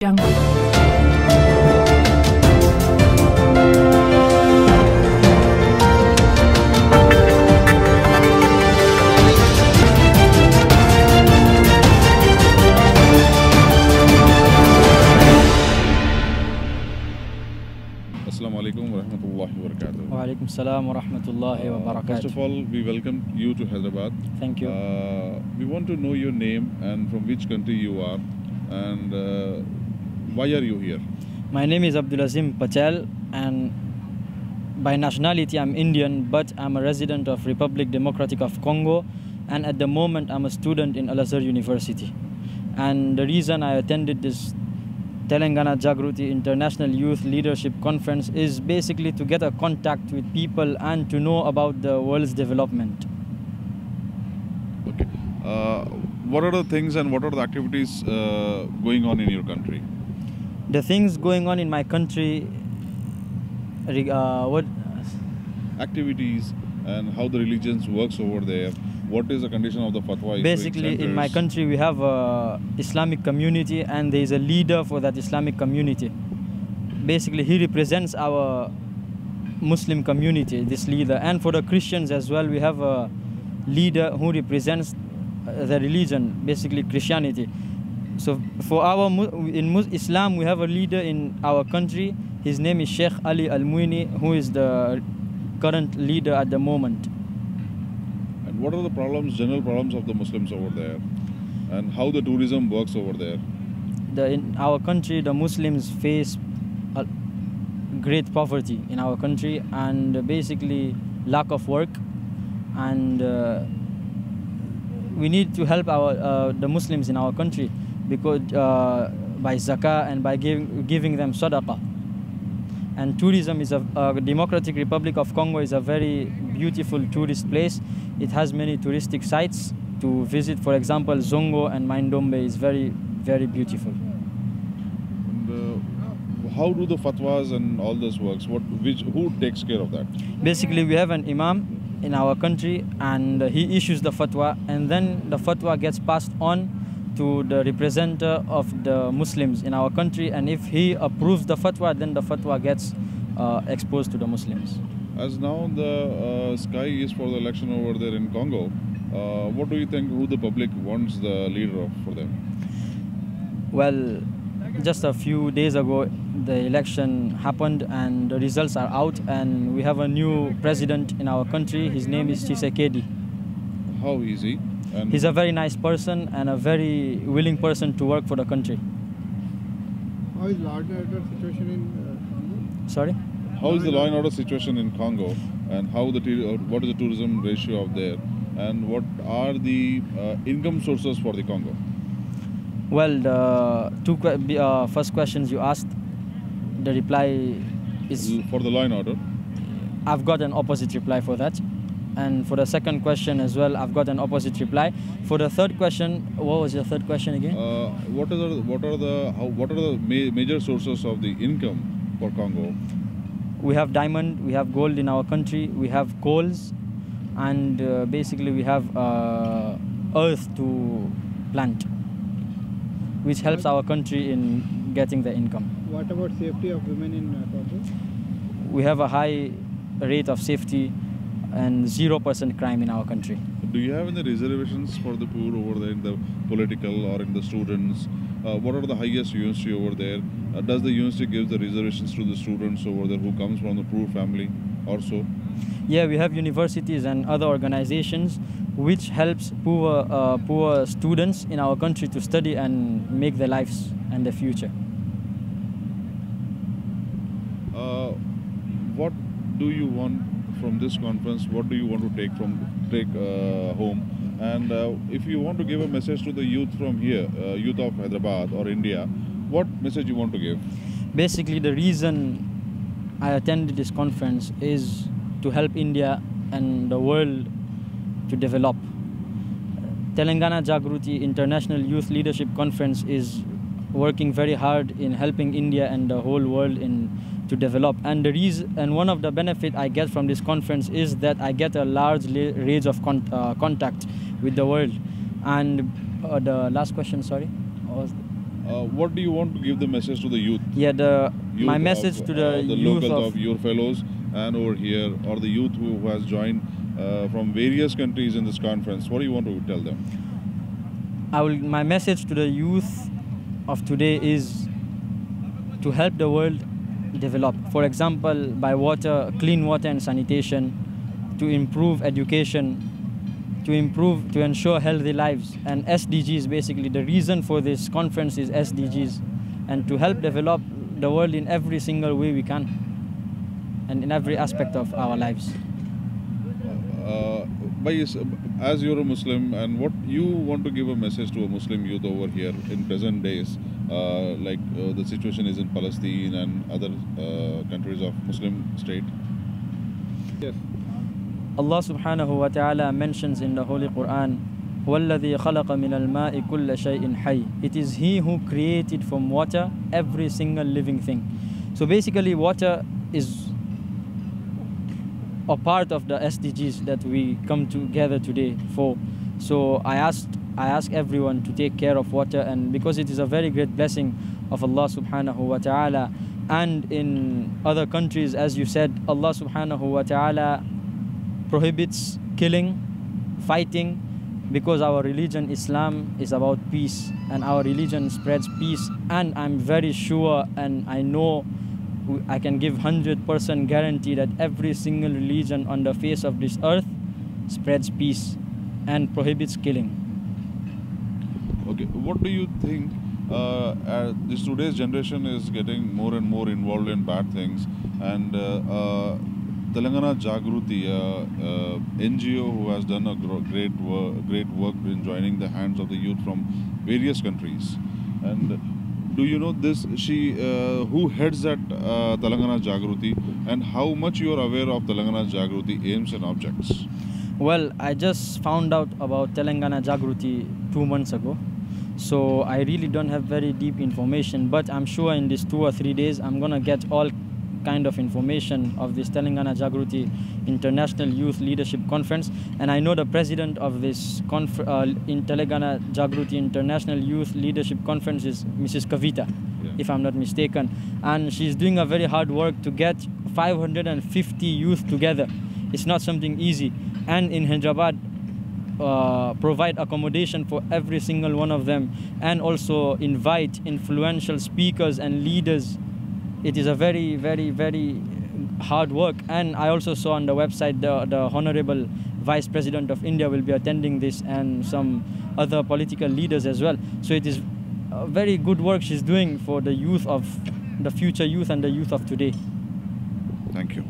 Jungle. Assalamu alaikum wa rahmatullahi wa barakatuh. Wa alaikum salam wa rahmatullahi wa barakatuh. First of all, we welcome you to Hyderabad. Thank you. We want to know your name and from which country you are and why are you here? My name is Abdul Azeem Patel and by nationality I'm Indian, but I'm a resident of Republic Democratic of Congo, and at the moment I'm a student in Al Azhar University. And the reason I attended this Telangana Jagruthi International Youth Leadership Conference is basically to get a contact with people and to know about the world's development. Okay. What are the things and what are the activities going on in your country? The things going on in my country, what? Activities and how the religions works over there. What is the condition of the fatwa? Basically, in my country, we have a Islamic community, and there is a leader for that Islamic community. Basically, he represents our Muslim community, this leader. And for the Christians as well, we have a leader who represents the religion, basically Christianity. So for in Islam, we have a leader in our country. His name is Sheikh Ali Al-Muini, who is the current leader at the moment. And what are the problems, general problems of the Muslims over there? And how the tourism works over there? In our country, the Muslims face great poverty in our country and basically lack of work. And we need to help the Muslims in our country because by zakah and by giving them sadaqah. And tourism is a Democratic Republic of Congo is a very beautiful tourist place. It has many touristic sites to visit. For example, Zongo and Maindombe is very, very beautiful. And how do the fatwas and all this works? Who takes care of that? Basically, we have an imam in our country, and he issues the fatwa, and then the fatwa gets passed on to the representative of the Muslims in our country, and if he approves the fatwa, then the fatwa gets exposed to the Muslims. As now the sky is for the election over there in Congo, what do you think who the public wants the leader of for them? Well, just a few days ago, the election happened and the results are out, and we have a new president in our country. His name is HICC. How is he? And he's a very nice person and a very willing person to work for the country. How is law and order situation in Congo? Sorry? How is the law and order situation in Congo, and what is the tourism ratio of there, and what are the income sources for the Congo? Well, the two first questions you asked, the reply is... For the law and order? I've got an opposite reply for that. And for the second question as well, I've got an opposite reply. For the third question, what was your third question again? What are the major sources of the income for Congo? We have diamond, we have gold in our country, we have coals, and basically we have earth to plant, which helps our country in getting the income. What about safety of women in Congo? We have a high rate of safety and 0% crime in our country. Do you have any reservations for the poor over there in the political or in the students? What are the highest university over there? Does the university give the reservations to the students over there who comes from the poor family also? Yeah, we have universities and other organizations which helps poor students in our country to study and make their lives and their future. What do you want from this conference? What do you want to take home? And if you want to give a message to the youth from here, youth of Hyderabad or India, what message you want to give? Basically, the reason I attended this conference is to help India and the world to develop. Telangana Jagruthi International Youth Leadership Conference is working very hard in helping India and the whole world to develop. And one of the benefits I get from this conference is that I get a large range of contact with the world. And the last question, sorry? What do you want to give the message to the youth? Yeah, my Youth message of, to the youth locals of of your fellows and over here, or the youth who has joined from various countries in this conference, what do you want to tell them? my message to the youth of today is to help the world develop. For example, by clean water and sanitation, to improve education, to ensure healthy lives, and SDGs. Basically, the reason for this conference is SDGs, and to help develop the world in every single way we can, and in every aspect of our lives. As you're a Muslim, and what you want to give a message to a Muslim youth over here in present days, the situation is in Palestine and other countries of Muslim state? Yes. Allah subhanahu wa ta'ala mentions in the Holy Quran, وَالَّذِي خَلَقَ مِنَ الْمَاءِ كُلَّ شَيْءٍ حَيٍّ. It is He who created from water every single living thing. So basically, water is a part of the SDGs that we come together today for. So I ask everyone to take care of water, and because it is a very great blessing of Allah subhanahu wa ta'ala. And in other countries, as you said, Allah subhanahu wa ta'ala prohibits killing, fighting, because our religion, Islam, is about peace, and our religion spreads peace. And I'm very sure, and I know, I can give 100% guarantee that every single religion on the face of this earth spreads peace and prohibits killing. Okay, what do you think? This today's generation is getting more and more involved in bad things, and Telangana Jagruthi, NGO who has done a great work in joining the hands of the youth from various countries. And do you know this? Who heads that Telangana Jagruthi, and how much you are aware of Telangana Jagruthi aims and objects? Well, I just found out about Telangana Jagruthi 2 months ago, so I really don't have very deep information. But I'm sure in these 2 or 3 days, I'm gonna get all kind of information of this Telangana Jagruthi International Youth Leadership Conference. And I know the president of this in Telangana Jagruthi International Youth Leadership Conference is Mrs. Kavita, if I'm not mistaken. And she's doing a very hard work to get 550 youth together. It's not something easy. And in Hyderabad, provide accommodation for every single one of them, and also invite influential speakers and leaders. It is a very, very, very hard work. And I also saw on the website the Honorable Vice President of India will be attending this, and some other political leaders as well. So it is a very good work she's doing for the youth of the future youth and the youth of today. Thank you.